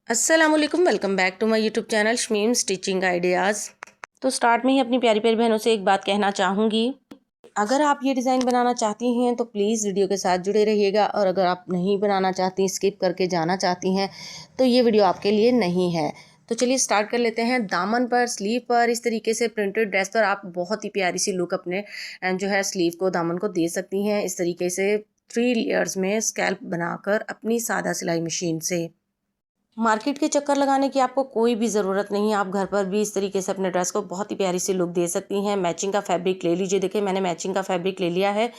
अस्सलामुअलैकुम, welcome back to my YouTube channel Shamim stitching ideas. तो start में ही अपनी प्यारी प्यारी बहनों से एक बात कहना चाहूँगी, अगर आप ये डिज़ाइन बनाना चाहती हैं तो प्लीज़ वीडियो के साथ जुड़े रहिएगा, और अगर आप नहीं बनाना चाहती, स्किप करके जाना चाहती हैं, तो ये वीडियो आपके लिए नहीं है। तो चलिए स्टार्ट कर लेते हैं। दामन पर, स्लीव पर इस तरीके से प्रिंटेड ड्रेस पर आप बहुत ही प्यारी सी लुक अपने जो है स्लीव को, दामन को दे सकती हैं। इस तरीके से 3 लेयर्स में स्कैल्प बनाकर अपनी सादा सिलाई मशीन से। मार्केट के चक्कर लगाने की आपको कोई भी ज़रूरत नहीं है। आप घर पर भी इस तरीके से अपने ड्रेस को बहुत ही प्यारी सी लुक दे सकती हैं। मैचिंग का फैब्रिक ले लीजिए। देखिए मैंने मैचिंग का फैब्रिक ले लिया है।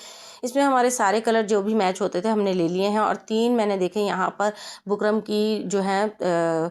इसमें हमारे सारे कलर जो भी मैच होते थे हमने ले लिए हैं, और 3 मैंने देखे यहाँ पर बुकरम की जो है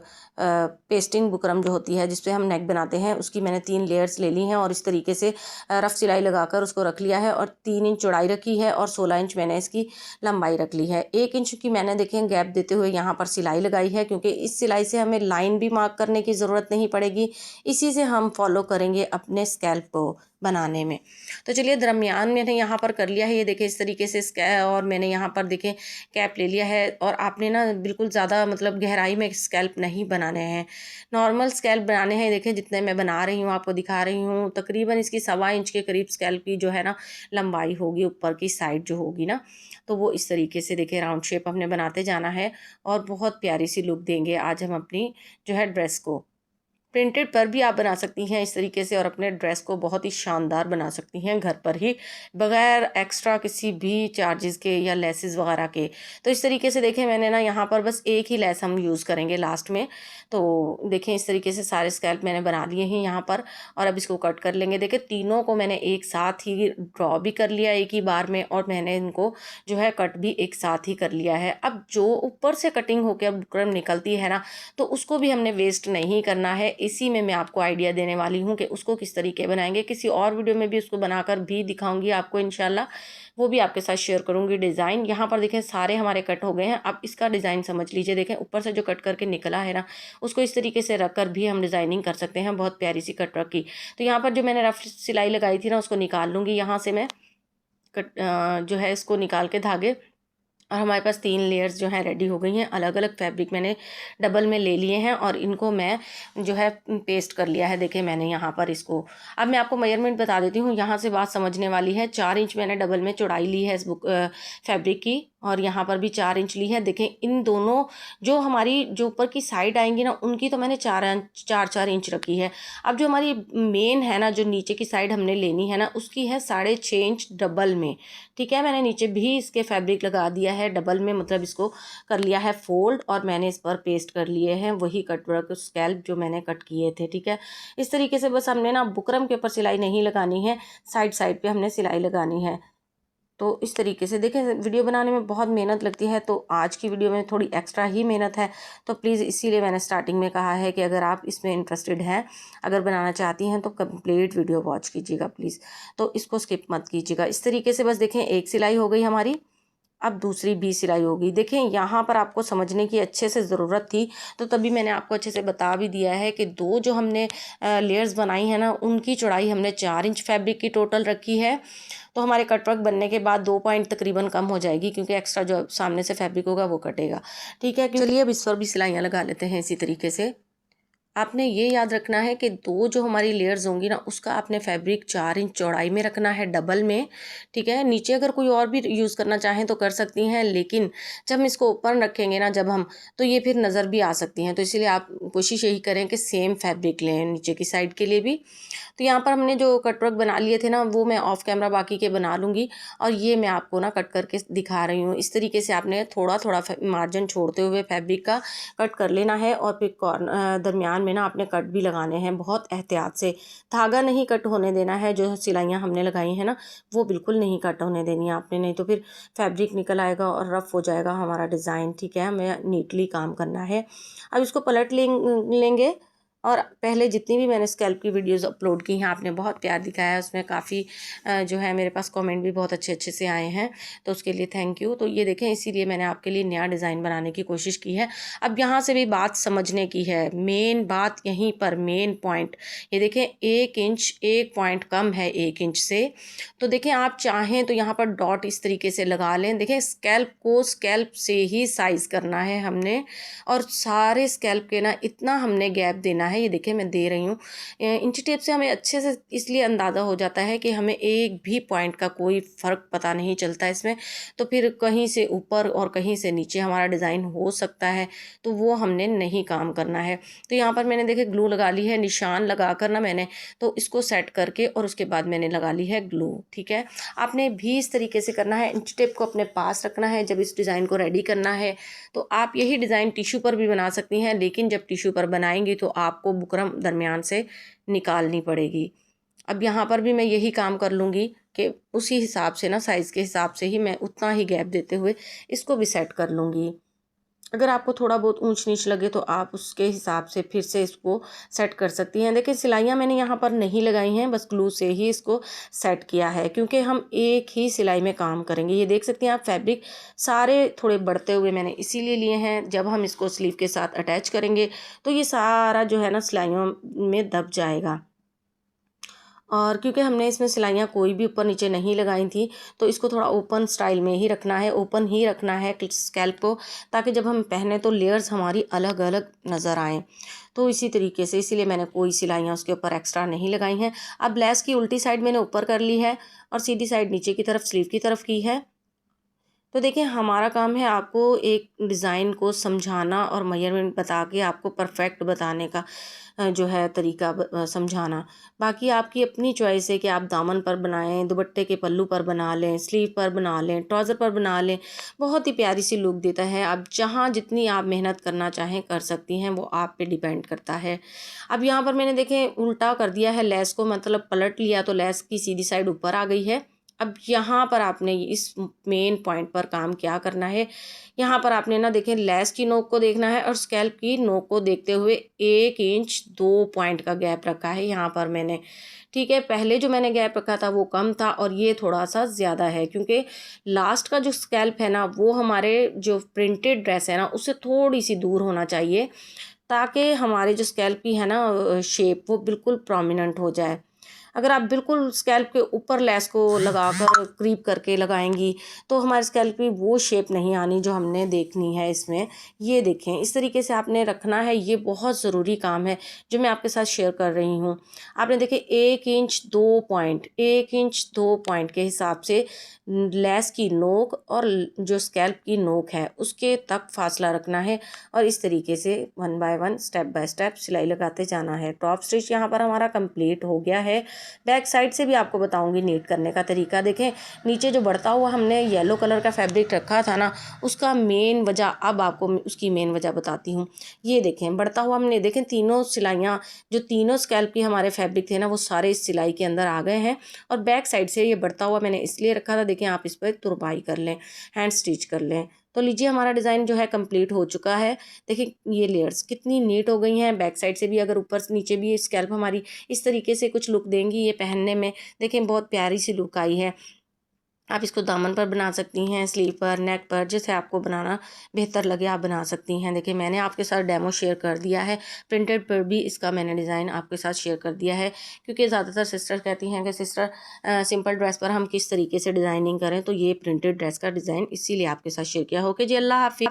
पेस्टिंग बुकरम जो होती है जिसपे हम नेक बनाते हैं, उसकी मैंने 3 लेयर्स ले ली हैं और इस तरीके से रफ सिलाई लगाकर उसको रख लिया है। और 3 इंच चौड़ाई रखी है और 16 इंच मैंने इसकी लंबाई रख ली है। 1 इंच की मैंने देखें गैप देते हुए यहाँ पर सिलाई लगाई है, क्योंकि इस सिलाई से हमें लाइन भी मार्क करने की ज़रूरत नहीं पड़ेगी। इसी से हम फॉलो करेंगे अपने स्कैल्प को बनाने में। तो चलिए दरमियान मैंने यहाँ पर कर लिया है, ये देखें इस तरीके से और मैंने यहाँ पर देखें कैप ले लिया है। और आपने ना बिल्कुल ज़्यादा मतलब गहराई में स्कैल्प नहीं बनाने हैं, नॉर्मल स्कैल्प बनाने हैं। देखें जितने मैं बना रही हूँ आपको दिखा रही हूँ, तकरीबन इसकी 1.25 इंच के करीब स्कैल्प की जो है ना लंबाई होगी, ऊपर की साइड जो होगी ना, तो वो इस तरीके से देखिए राउंड शेप हमने बनाते जाना है और बहुत प्यारी सी लुक देंगे आज हम अपनी जो है ड्रेस को। प्रिंटेड पर भी आप बना सकती हैं इस तरीके से, और अपने ड्रेस को बहुत ही शानदार बना सकती हैं घर पर ही, बगैर एक्स्ट्रा किसी भी चार्जेस के या लेसेस वगैरह के। तो इस तरीके से देखें मैंने ना यहाँ पर बस एक ही लेस हम यूज़ करेंगे लास्ट में। तो देखें इस तरीके से सारे स्कैल्प मैंने बना लिए हैं यहाँ पर, और अब इसको कट कर लेंगे। देखें तीनों को मैंने एक साथ ही ड्रॉ भी कर लिया एक ही बार में, और मैंने इनको जो है कट भी एक साथ ही कर लिया है। अब जो ऊपर से कटिंग होकर बुकरम निकलती है ना, तो उसको भी हमने वेस्ट नहीं करना है। इसी में मैं आपको आइडिया देने वाली हूँ कि उसको किस तरीके बनाएंगे। किसी और वीडियो में भी उसको बनाकर भी दिखाऊंगी आपको इंशाल्लाह, वो भी आपके साथ शेयर करूंगी डिज़ाइन। यहाँ पर देखें सारे हमारे कट हो गए हैं। अब इसका डिज़ाइन समझ लीजिए। देखें ऊपर से जो कट करके निकला है ना, उसको इस तरीके से रख कर भी हम डिज़ाइनिंग कर सकते हैं, बहुत प्यारी सी कट रखी। तो यहाँ पर जो मैंने रफ सिलाई लगाई थी ना, उसको निकाल लूँगी यहाँ से मैं। जो है इसको निकाल के धागे, और हमारे पास 3 लेयर्स जो हैं रेडी हो गई हैं। अलग अलग फैब्रिक मैंने डबल में ले लिए हैं और इनको मैं जो है पेस्ट कर लिया है। देखें मैंने यहाँ पर इसको, अब मैं आपको मेजरमेंट बता देती हूँ, यहाँ से बात समझने वाली है। 4 इंच मैंने डबल में चौड़ाई ली है इस फैब्रिक की, और यहाँ पर भी 4 इंच ली है। देखें इन दोनों जो हमारी जो ऊपर की साइड आएंगी ना, उनकी तो मैंने 4 इंच रखी है। अब जो हमारी मेन है ना, जो नीचे की साइड हमने लेनी है ना, उसकी है 6.5 इंच डबल में। ठीक है, मैंने नीचे भी इसके फैब्रिक लगा दिया है डबल में, मतलब इसको कर लिया है फोल्ड, और मैंने इस पर पेस्ट कर लिए हैं वही कट वर्क स्कैल्प जो मैंने कट किए थे। ठीक है, इस तरीके से बस हमने ना बुकरम के ऊपर सिलाई नहीं लगानी है, साइड साइड पे हमने सिलाई लगानी है। तो इस तरीके से देखें, वीडियो बनाने में बहुत मेहनत लगती है, तो आज की वीडियो में थोड़ी एक्स्ट्रा ही मेहनत है। तो प्लीज़ इसीलिए मैंने स्टार्टिंग में कहा है कि अगर आप इसमें इंटरेस्टेड हैं, अगर बनाना चाहती हैं, तो कंप्लीट वीडियो वॉच कीजिएगा प्लीज़, तो इसको स्किप मत कीजिएगा। इस तरीके से बस देखें एक सिलाई हो गई हमारी, अब दूसरी भी सिलाई होगी। देखें यहाँ पर आपको समझने की अच्छे से ज़रूरत थी, तो तभी मैंने आपको अच्छे से बता भी दिया है कि दो जो हमने लेयर्स बनाई है ना, उनकी चौड़ाई हमने 4 इंच फैब्रिक की टोटल रखी है। तो हमारे कटवर्क बनने के बाद 2 पॉइंट तकरीबन कम हो जाएगी, क्योंकि एक्स्ट्रा जो सामने से फैब्रिक होगा वो कटेगा। ठीक है, चलिए अब इस पर भी सिलाइयाँ लगा लेते हैं इसी तरीके से। आपने ये याद रखना है कि दो जो हमारी लेयर्स होंगी ना, उसका आपने फैब्रिक 4 इंच चौड़ाई में रखना है डबल में। ठीक है, नीचे अगर कोई और भी यूज़ करना चाहें तो कर सकती हैं, लेकिन जब हम इसको ऊपर रखेंगे ना जब हम, तो ये फिर नज़र भी आ सकती हैं। तो इसीलिए आप कोशिश यही करें कि सेम फैब्रिक लें नीचे की साइड के लिए भी। तो यहाँ पर हमने जो कटवर्क बना लिए थे ना, वो मैं ऑफ कैमरा बाकी के बना लूँगी, और ये मैं आपको ना कट करके दिखा रही हूँ। इस तरीके से आपने थोड़ा थोड़ा मार्जिन छोड़ते हुए फैब्रिक का कट कर लेना है, और फिर दरमियान में ना आपने कट भी लगाने हैं बहुत एहतियात से। धागा नहीं कट होने देना है, जो सिलाइयाँ हमने लगाई हैं ना, वो बिल्कुल नहीं कट होने देनी है आपने, नहीं तो फिर फैब्रिक निकल आएगा और रफ़ हो जाएगा हमारा डिज़ाइन। ठीक है, हमें नीटली काम करना है। अब इसको पलट लेंगे, और पहले जितनी भी मैंने स्कैल्प की वीडियोस अपलोड की हैं आपने बहुत प्यार दिखाया है, उसमें काफ़ी जो है मेरे पास कमेंट भी बहुत अच्छे अच्छे से आए हैं, तो उसके लिए थैंक यू। तो ये देखें, इसीलिए मैंने आपके लिए नया डिज़ाइन बनाने की कोशिश की है। अब यहाँ से भी बात समझने की है, मेन बात यहीं पर, मेन पॉइंट ये देखें, 1 इंच 1 पॉइंट कम है 1 इंच से। तो देखें, आप चाहें तो यहाँ पर डॉट इस तरीके से लगा लें। देखें, स्कैल्प को स्कैल्प से ही साइज़ करना है हमने, और सारे स्कैल्प के ना इतना हमने गैप देना है। ये देखिए मैं दे रही हूँ इंची टेप से, हमें अच्छे से इसलिए अंदाज़ा हो जाता है कि हमें एक भी पॉइंट का कोई फ़र्क पता नहीं चलता इसमें। तो फिर कहीं से ऊपर और कहीं से नीचे हमारा डिज़ाइन हो सकता है, तो वो हमने नहीं काम करना है। तो यहाँ पर मैंने देखे ग्लू लगा ली है, निशान लगा कर ना मैंने तो इसको सेट करके और उसके बाद मैंने लगा ली है ग्लू। ठीक है, आपने भी इस तरीके से करना है, इंची टेप को अपने पास रखना है जब इस डिज़ाइन को रेडी करना है। तो आप यही डिज़ाइन टिश्यू पर भी बना सकती हैं, लेकिन जब टिश्यू पर बनाएंगी तो आपको बुकरम दरमियान से निकालनी पड़ेगी। अब यहाँ पर भी मैं यही काम कर लूँगी कि उसी हिसाब से ना, साइज़ के हिसाब से ही मैं उतना ही गैप देते हुए इसको भी सेट कर लूँगी। अगर आपको थोड़ा बहुत ऊंच नीच लगे तो आप उसके हिसाब से फिर से इसको सेट कर सकती हैं। देखिए, सिलाइयाँ मैंने यहाँ पर नहीं लगाई हैं, बस ग्लू से ही इसको सेट किया है, क्योंकि हम एक ही सिलाई में काम करेंगे। ये देख सकती हैं आप, फैब्रिक सारे थोड़े बढ़ते हुए मैंने इसीलिए लिए हैं, जब हम इसको स्लीव के साथ अटैच करेंगे तो ये सारा जो है ना सिलाइयों में दब जाएगा। और क्योंकि हमने इसमें सिलाइयाँ कोई भी ऊपर नीचे नहीं लगाई थी, तो इसको थोड़ा ओपन स्टाइल में ही रखना है, ओपन ही रखना है स्कैल्प को, ताकि जब हम पहने तो लेयर्स हमारी अलग अलग नज़र आएँ। तो इसी तरीके से, इसीलिए मैंने कोई सिलाइयाँ उसके ऊपर एक्स्ट्रा नहीं लगाई हैं। अब लेस की उल्टी साइड मैंने ऊपर कर ली है और सीधी साइड नीचे की तरफ, स्लीव की तरफ की है। तो देखिए, हमारा काम है आपको एक डिज़ाइन को समझाना और मेजरमेंट बता के आपको परफेक्ट बताने का जो है तरीका समझाना। बाकी आपकी अपनी चॉइस है कि आप दामन पर बनाएं, दुपट्टे के पल्लू पर बना लें, स्लीव पर बना लें, ट्राउज़र पर बना लें। बहुत ही प्यारी सी लुक देता है। आप जहाँ जितनी आप मेहनत करना चाहें कर सकती हैं, वो आप पे डिपेंड करता है। अब यहाँ पर मैंने देखें उल्टा कर दिया है लेस को, मतलब पलट लिया तो लेस की सीधी साइड ऊपर आ गई है। अब यहाँ पर आपने इस मेन पॉइंट पर काम क्या करना है, यहाँ पर आपने ना देखें लेस की नोक को देखना है और स्कैल्प की नोक को देखते हुए 1 इंच 2 पॉइंट का गैप रखा है यहाँ पर मैंने। ठीक है, पहले जो मैंने गैप रखा था वो कम था और ये थोड़ा सा ज़्यादा है, क्योंकि लास्ट का जो स्कैल्प है ना वो हमारे जो प्रिंटेड ड्रेस है ना उससे थोड़ी सी दूर होना चाहिए, ताकि हमारे जो स्कैल्प की है ना शेप वो बिल्कुल प्रोमिनेंट हो जाए। अगर आप बिल्कुल स्कैल्प के ऊपर लेस को लगाकर क्रीप करके लगाएंगी तो हमारे स्कैल्प की वो शेप नहीं आनी जो हमने देखनी है इसमें। ये देखें, इस तरीके से आपने रखना है, ये बहुत ज़रूरी काम है जो मैं आपके साथ शेयर कर रही हूँ। आपने देखे 1 इंच 2 पॉइंट, 1 इंच 2 पॉइंट के हिसाब से लेस की नोक और जो स्कैल्प की नोक है उसके तक फासला रखना है, और इस तरीके से 1 बाय 1 स्टेप बाय स्टेप सिलाई लगाते जाना है। टॉप स्टिच यहाँ पर हमारा कंप्लीट हो गया है। बैक साइड से भी आपको बताऊंगी नीट करने का तरीका। देखें, नीचे जो बढ़ता हुआ हमने येलो कलर का फैब्रिक रखा था ना, उसका मेन वजह अब आपको उसकी मेन वजह बताती हूँ। ये देखें, बढ़ता हुआ हमने देखें तीनों सिलाइयाँ, जो तीनों स्कैल्प की हमारे फैब्रिक थे ना वो सारे इस सिलाई के अंदर आ गए हैं। और बैक साइड से ये बढ़ता हुआ मैंने इसलिए रखा था, देखें आप इस पर तुरपाई कर लें, हैंड स्टिच कर लें। तो लीजिए, हमारा डिज़ाइन जो है कंप्लीट हो चुका है। देखिए ये लेयर्स कितनी नीट हो गई हैं। बैक साइड से भी अगर ऊपर से नीचे भी स्कैल्प हमारी इस तरीके से कुछ लुक देंगी ये पहनने में, देखें बहुत प्यारी सी लुक आई है। आप इसको दामन पर बना सकती हैं, स्लीव पर, नेक पर, जैसे आपको बनाना बेहतर लगे आप बना सकती हैं। देखिए मैंने आपके साथ डेमो शेयर कर दिया है, प्रिंटेड पर भी इसका मैंने डिज़ाइन आपके साथ शेयर कर दिया है, क्योंकि ज़्यादातर सिस्टर कहती हैं कि सिस्टर सिंपल ड्रेस पर हम किस तरीके से डिज़ाइनिंग करें, तो ये प्रिंटेड ड्रेस का डिज़ाइन इसीलिए आपके साथ शेयर किया। हो के जी, अल्लाह हाफिज़।